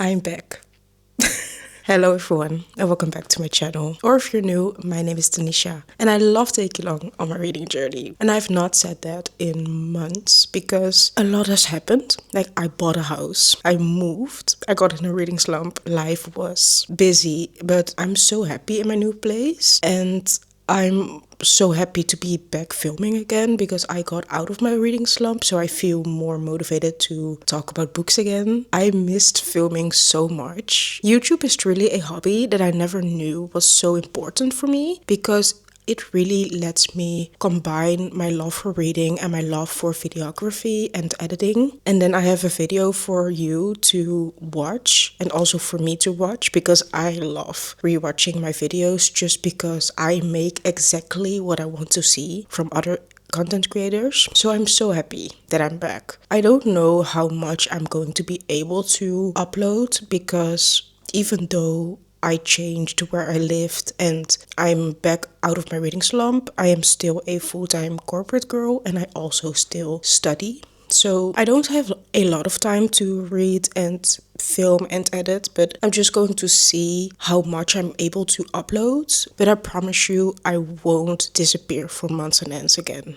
I'm back. Hello everyone and welcome back to my channel. Or if you're new, my name is Tanisha and I love taking you along on my reading journey. And I've not said that in months because a lot has happened. Like I bought a house, I moved, I got in a reading slump. Life was busy, but I'm so happy in my new place and I'm so happy to be back filming again because I got out of my reading slump, so I feel more motivated to talk about books again. I missed filming so much. YouTube is truly a hobby that I never knew was so important for me because it really lets me combine my love for reading and my love for videography and editing. And then I have a video for you to watch and also for me to watch because I love rewatching my videos just because I make exactly what I want to see from other content creators. So I'm so happy that I'm back. I don't know how much I'm going to be able to upload because even though I changed where I lived and I'm back out of my reading slump, I am still a full-time corporate girl and I also still study. So I don't have a lot of time to read and film and edit, but I'm just going to see how much I'm able to upload. But I promise you I won't disappear for months on ends again.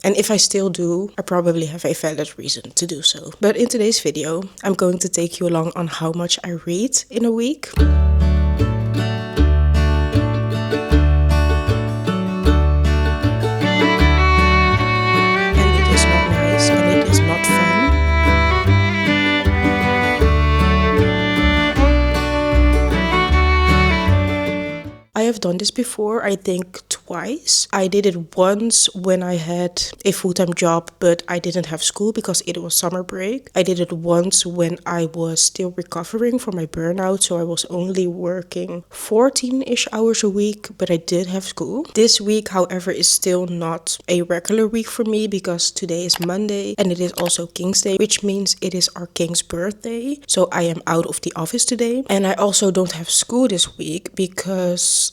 And if I still do, I probably have a valid reason to do so. But in today's video, I'm going to take you along on how much I read in a week. And it is not nice and it is not fun. I have done this before, I think twice. I did it once when I had a full-time job, but I didn't have school because it was summer break. I did it once when I was still recovering from my burnout, so I was only working 14-ish hours a week, but I did have school. This week, however, is still not a regular week for me because today is Monday and it is also King's Day, which means it is our King's birthday. So I am out of the office today. And I also don't have school this week because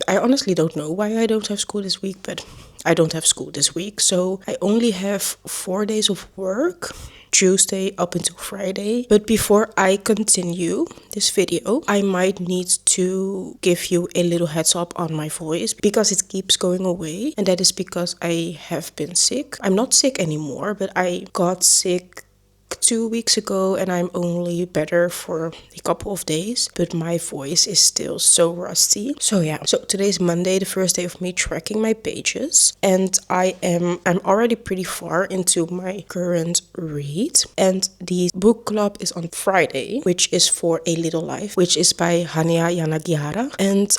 I honestly don't know why I don't have school this week, but I don't have school this week. So I only have 4 days of work, Tuesday up until Friday. But before I continue this video, I might need to give you a little heads up on my voice because it keeps going away. And that is because I have been sick. I'm not sick anymore, but I got sick 2 weeks ago and I'm only better for a couple of days, but my voice is still so rusty. So yeah, so today's Monday, the first day of me tracking my pages, and I'm already pretty far into my current read, and the book club is on Friday, which is For a Little Life, which is by Hanya Yanagihara, and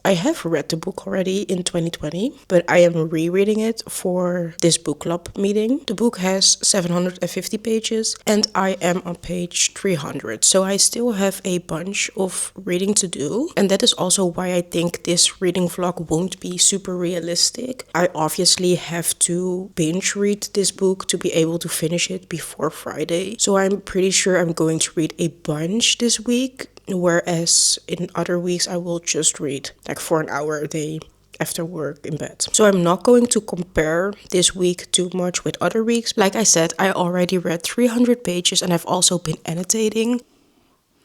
I have read the book already in 2020, but I am rereading it for this book club meeting. The book has 750 pages and I am on page 300. So I still have a bunch of reading to do. And that is also why I think this reading vlog won't be super realistic. I obviously have to binge read this book to be able to finish it before Friday. So I'm pretty sure I'm going to read a bunch this week. Whereas in other weeks I will just read like for an hour a day after work in bed. So I'm not going to compare this week too much with other weeks. Like I said, I already read 300 pages and I've also been annotating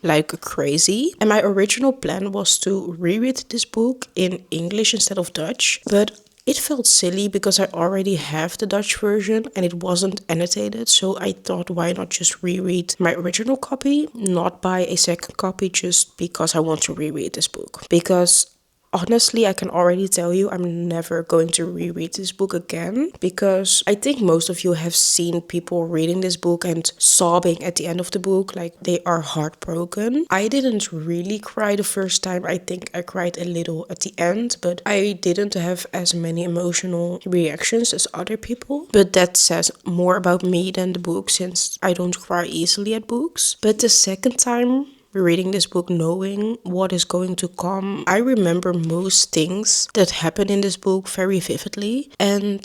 like crazy. And my original plan was to reread this book in English instead of Dutch, but it felt silly because I already have the Dutch version and it wasn't annotated, so I thought why not just reread my original copy, not buy a second copy just because I want to reread this book. Because honestly, I can already tell you I'm never going to reread this book again because I think most of you have seen people reading this book and sobbing at the end of the book, like they are heartbroken. I didn't really cry the first time. I think I cried a little at the end, but I didn't have as many emotional reactions as other people. But that says more about me than the book since I don't cry easily at books. But the second time reading this book, knowing what is going to come, I remember most things that happen in this book very vividly, and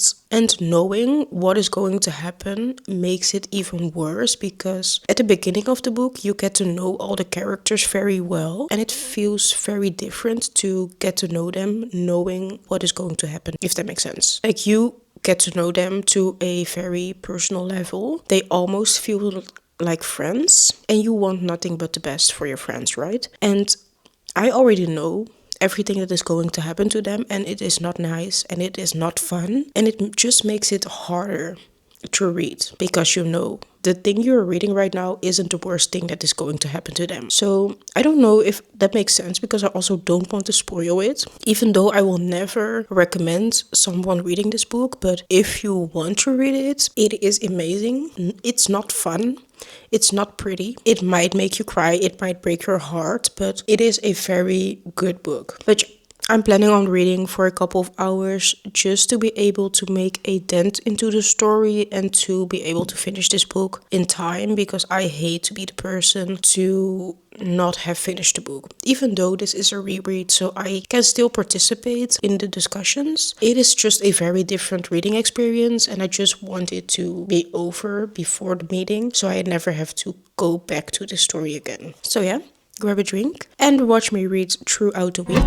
knowing what is going to happen makes it even worse because at the beginning of the book you get to know all the characters very well and it feels very different to get to know them knowing what is going to happen, if that makes sense. Like you get to know them to a very personal level. They almost feel like friends and you want nothing but the best for your friends, right? And I already know everything that is going to happen to them, and it is not nice and it is not fun, and it just makes it harder to read because you know the thing you're reading right now isn't the worst thing that is going to happen to them. So I don't know if that makes sense because I also don't want to spoil it, even though I will never recommend someone reading this book. But if you want to read it, it is amazing. It's not fun. It's not pretty. It might make you cry. It might break your heart, but it is a very good book. But I'm planning on reading for a couple of hours just to be able to make a dent into the story and to be able to finish this book in time, because I hate to be the person to not have finished the book. Even though this is a reread, so I can still participate in the discussions, it is just a very different reading experience, and I just want it to be over before the meeting so I never have to go back to the story again. So yeah, grab a drink and watch me read throughout the week.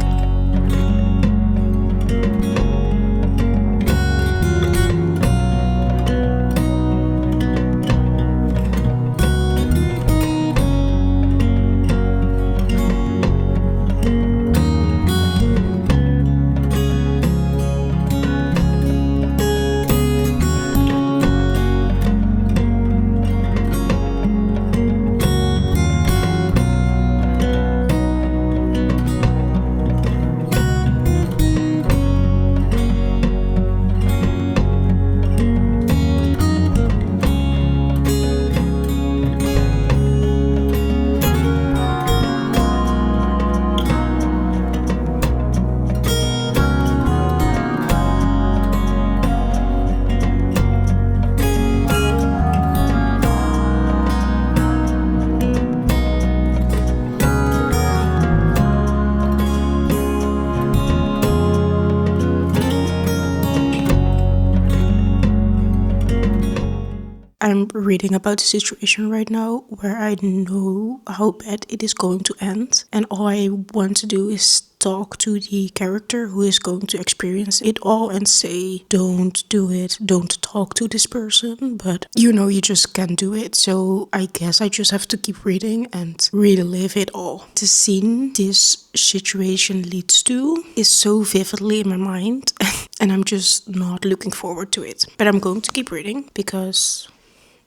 I'm reading about a situation right now where I know how bad it is going to end, and all I want to do is talk to the character who is going to experience it all and say, don't do it, don't talk to this person, but you know you just can't do it. So I guess I just have to keep reading and relive it all. The scene this situation leads to is so vividly in my mind and I'm just not looking forward to it. But I'm going to keep reading because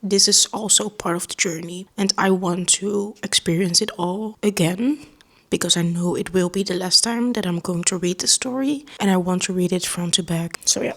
this is also part of the journey and I want to experience it all again, because I know it will be the last time that I'm going to read the story and I want to read it front to back. So yeah.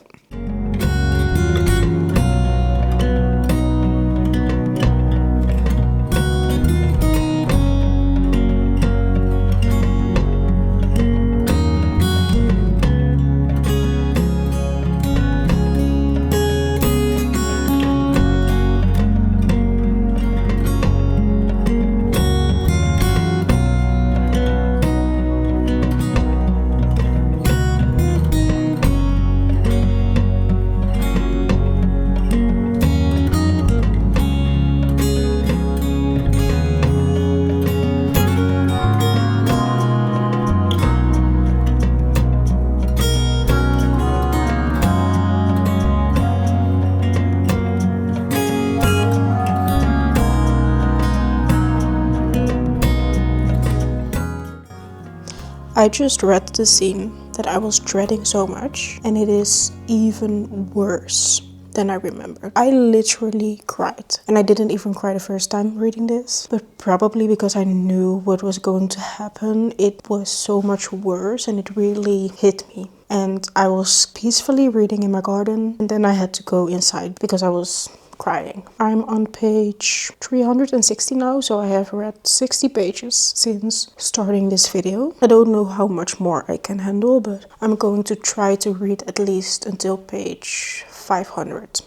I just read the scene that I was dreading so much, and it is even worse than I remembered. I literally cried, and I didn't even cry the first time reading this, but probably because I knew what was going to happen, it was so much worse and it really hit me. And I was peacefully reading in my garden, and then I had to go inside because I was crying. I'm on page 360 now, so I have read 60 pages since starting this video. I don't know how much more I can handle, but I'm going to try to read at least until page 500.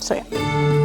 So yeah.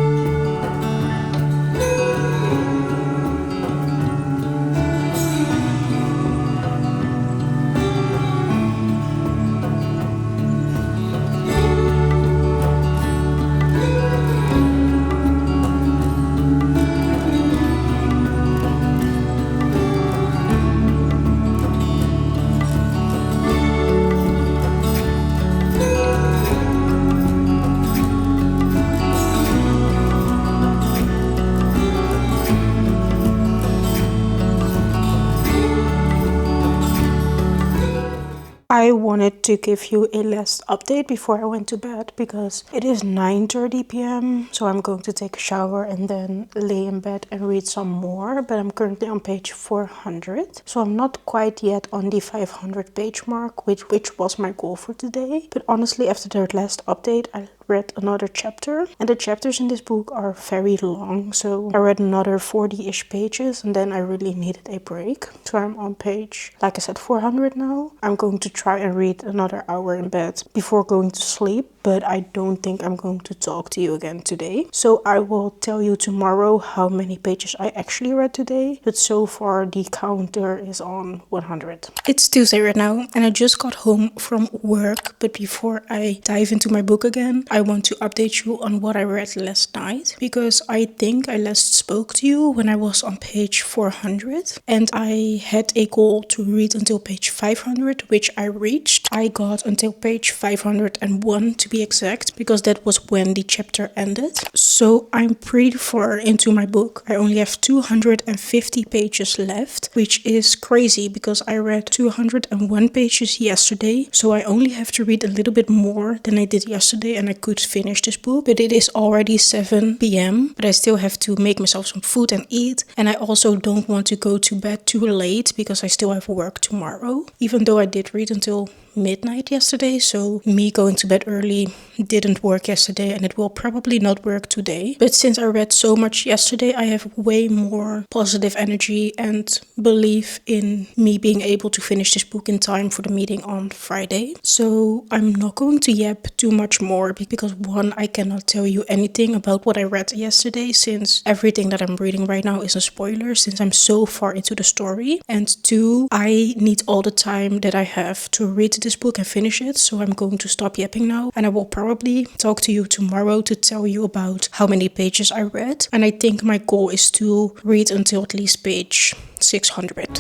I wanted to give you a last update before I went to bed because it is 9:30 p.m. So I'm going to take a shower and then lay in bed and read some more. But I'm currently on page 400. So I'm not quite yet on the 500 page mark, which was my goal for today. But honestly, after the last update, I read another chapter, and the chapters in this book are very long, so I read another 40-ish pages and then I really needed a break. So I'm on page, like I said, 400 now. I'm going to try and read another hour in bed before going to sleep, but I don't think I'm going to talk to you again today. So I will tell you tomorrow how many pages I actually read today, but so far the counter is on 100. It's Tuesday right now and I just got home from work, but before I dive into my book again, I want to update you on what I read last night, because I think I last spoke to you when I was on page 400 and I had a goal to read until page 500, which I reached. I got until page 501 to be exact, because that was when the chapter ended. So I'm pretty far into my book. I only have 250 pages left, which is crazy because I read 201 pages yesterday. So I only have to read a little bit more than I did yesterday and I could finish this book. But it is already 7 p.m. but I still have to make myself some food and eat. And I also don't want to go to bed too late because I still have work tomorrow. Even though I did read until midnight yesterday, so me going to bed early didn't work yesterday and it will probably not work today. But since I read so much yesterday, I have way more positive energy and belief in me being able to finish this book in time for the meeting on Friday. So I'm not going to yap too much more because one, I cannot tell you anything about what I read yesterday since everything that I'm reading right now is a spoiler since I'm so far into the story. And two, I need all the time that I have to read this book and finish it, so I'm going to stop yapping now and I will probably talk to you tomorrow to tell you about how many pages I read. And I think my goal is to read until at least page 600.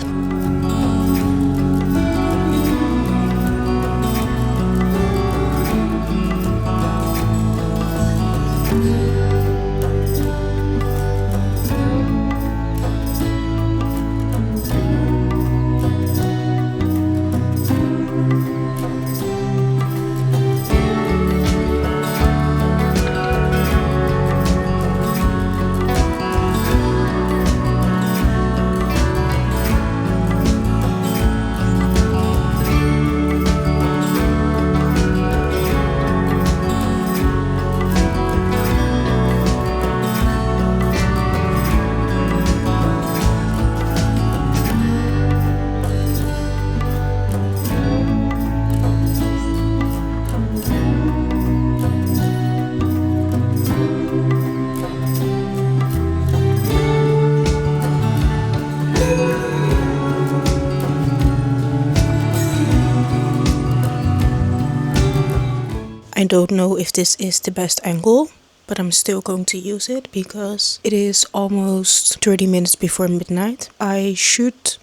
I don't know if this is the best angle, but I'm still going to use it because it is almost 30 minutes before midnight. I should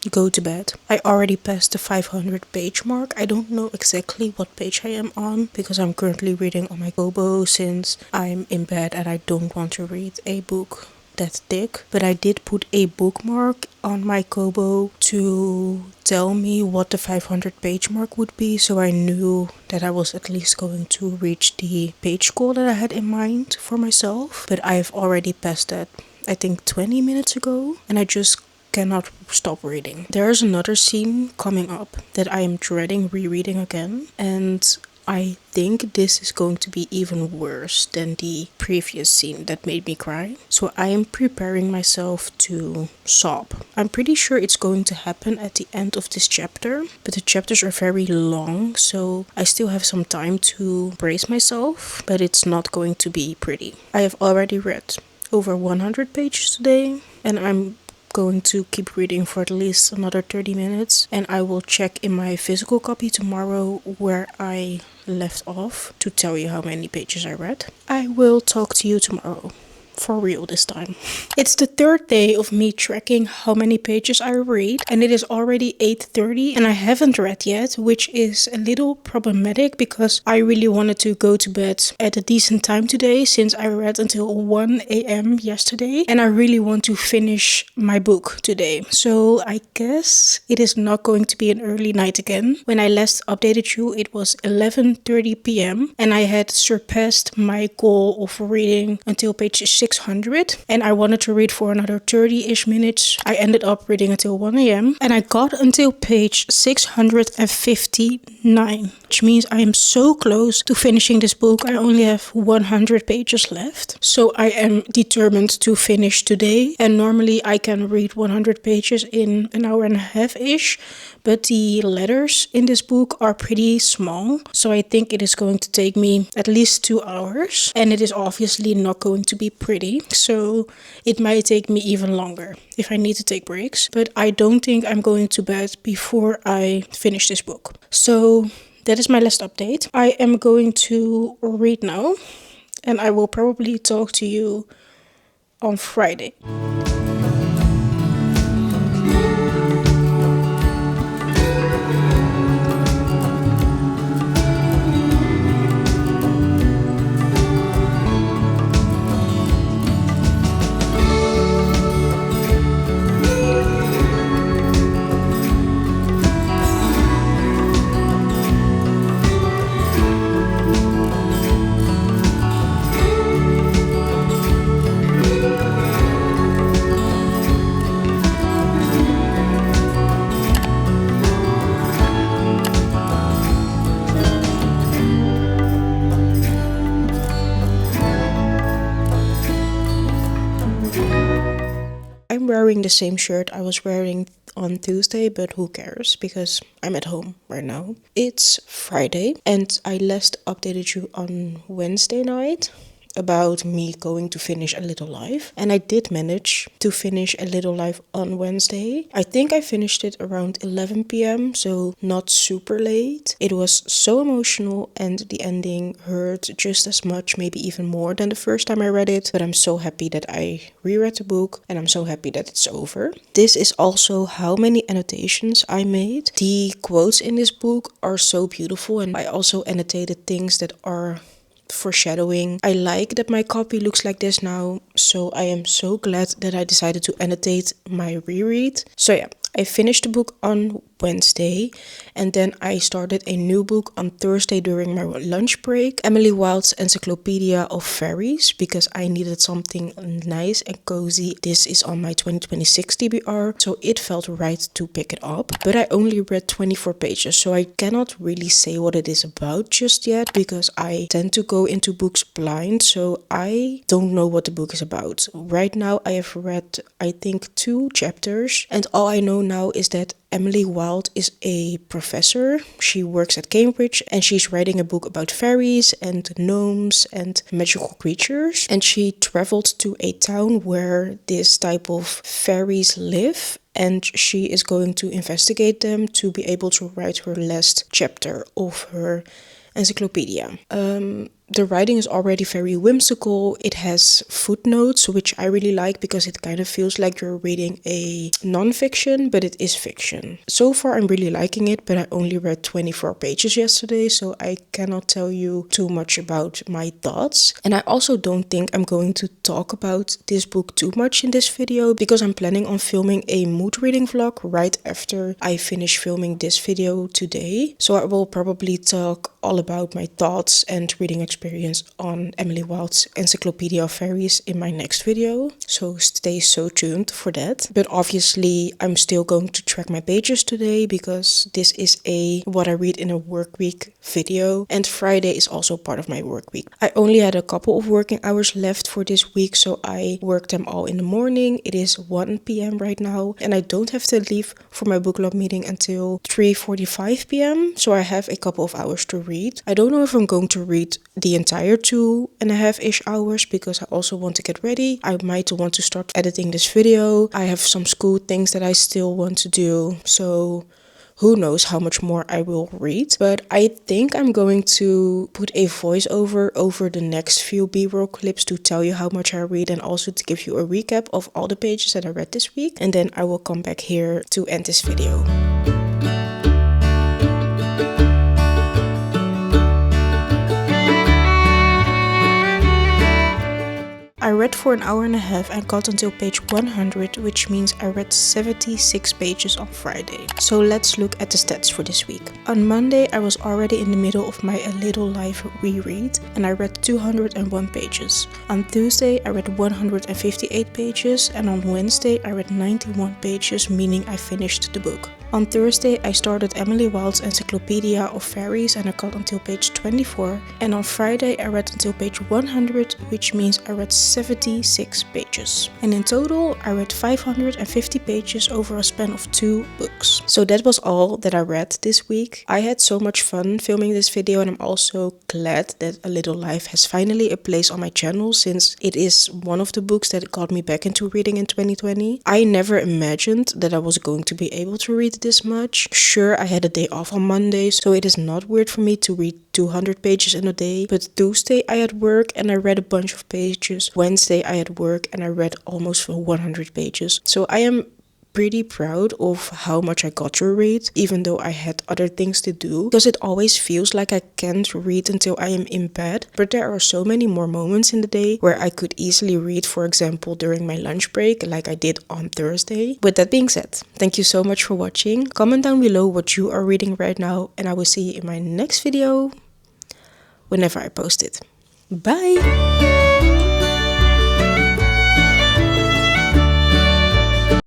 go to bed. I already passed the 500 page mark. I don't know exactly what page I am on because I'm currently reading on my Kobo since I'm in bed and I don't want to read a book that thick. But I did put a bookmark on my Kobo to tell me what the 500 page mark would be, so I knew that I was at least going to reach the page goal that I had in mind for myself. But I've already passed that, I think 20 minutes ago, and I just cannot stop reading. There's another scene coming up that I am dreading rereading again, and I think this is going to be even worse than the previous scene that made me cry. So I am preparing myself to sob. I'm pretty sure it's going to happen at the end of this chapter, but the chapters are very long, so I still have some time to brace myself, but it's not going to be pretty. I have already read over 100 pages today, and I'm going to keep reading for at least another 30 minutes, and I will check in my physical copy tomorrow where I left off to tell you how many pages I read. I will talk to you tomorrow. for real this time. It's the third day of me tracking how many pages I read, and it is already 8:30 and I haven't read yet, which is a little problematic because I really wanted to go to bed at a decent time today since I read until 1 a.m. yesterday, and I really want to finish my book today. So I guess it is not going to be an early night again. When I last updated you, it was 11:30 p.m. and I had surpassed my goal of reading until page 600, and I wanted to read for another 30-ish minutes. I ended up reading until 1 a.m. and I got until page 659, which means I am so close to finishing this book. I only have 100 pages left, so I am determined to finish today. And normally I can read 100 pages in an hour and a half-ish, but the letters in this book are pretty small, so I think it is going to take me at least 2 hours, and it is obviously not going to be pretty, so it might take me even longer if I need to take breaks. But I don't think I'm going to bed before I finish this book. So that is my last update. I am going to read now, and I will probably talk to you on Friday. I'm wearing the same shirt I was wearing on Tuesday, but who cares because I'm at home right now. It's Friday and I last updated you on Wednesday night about me going to finish A Little Life, and I did manage to finish A Little Life on Wednesday. I think I finished it around 11 p.m, so not super late. It was so emotional and the ending hurt just as much, maybe even more than the first time I read it, but I'm so happy that I reread the book and I'm so happy that it's over. This is also how many annotations I made. The quotes in this book are so beautiful, and I also annotated things that are foreshadowing. I like that my copy looks like this now, so I am so glad that I decided to annotate my reread. So yeah, I finished the book on Wednesday, and then I started a new book on Thursday during my lunch break, Emily Wilde's Encyclopaedia of Faeries, because I needed something nice and cozy. This is on my 2026 TBR, so it felt right to pick it up. But I only read 24 pages, so I cannot really say what it is about just yet, because I tend to go into books blind, so I don't know what the book is about. Right now I have read, I think, 2 chapters, and all I know now is that Emily Wilde is a professor. She works at Cambridge and she's writing a book about fairies and gnomes and magical creatures. And she traveled to a town where this type of fairies live, and she is going to investigate them to be able to write her last chapter of her encyclopedia. The writing is already very whimsical. It has footnotes, which I really like because it kind of feels like you're reading a non-fiction, but it is fiction. So far I'm really liking it, but I only read 24 pages yesterday, so I cannot tell you too much about my thoughts. And I also don't think I'm going to talk about this book too much in this video, because I'm planning on filming a mood reading vlog right after I finish filming this video today. So I will probably talk all about my thoughts and reading experience on Emily Wilde's Encyclopaedia of Faeries in my next video, so stay so tuned for that. But obviously I'm still going to track my pages today, because this is a what I read in a work week video, and Friday is also part of my work week. I only had a couple of working hours left for this week, so I worked them all in the morning. It is 1 p.m. right now, and I don't have to leave for my book club meeting until 3:45 p.m, so I have a couple of hours to read. I don't know if I'm going to read the entire 2.5-ish hours, because I also want to get ready. I might want to start editing this video. I have some school things that I still want to do, so who knows how much more I will read. But I think I'm going to put a voiceover over the next few B-roll clips to tell you how much I read and also to give you a recap of all the pages that I read this week. And then I will come back here to end this video. I read for an hour and a half and got until page 100, which means I read 76 pages on Friday. So let's look at the stats for this week. On Monday, I was already in the middle of my A Little Life reread and I read 201 pages. On Tuesday, I read 158 pages and on Wednesday, I read 91 pages, meaning I finished the book. On Thursday, I started Emily Wilde's Encyclopaedia of Faeries and I got until page 24. And on Friday, I read until page 100, which means I read 76 pages. And in total, I read 550 pages over a span of 2 books. So that was all that I read this week. I had so much fun filming this video and I'm also glad that A Little Life has finally a place on my channel since it is one of the books that got me back into reading in 2020. I never imagined that I was going to be able to read this much. Sure, I had a day off on Monday, so it is not weird for me to read 200 pages in a day. But Tuesday I had work and I read a bunch of pages. Wednesday I had work and I read almost 100 pages. So I am pretty proud of how much I got to read, even though I had other things to do, because it always feels like I can't read until I am in bed. But there are so many more moments in the day where I could easily read, for example, during my lunch break, like I did on Thursday. With that being said, thank you so much for watching. Comment down below what you are reading right now, and I will see you in my next video whenever I post it. Bye!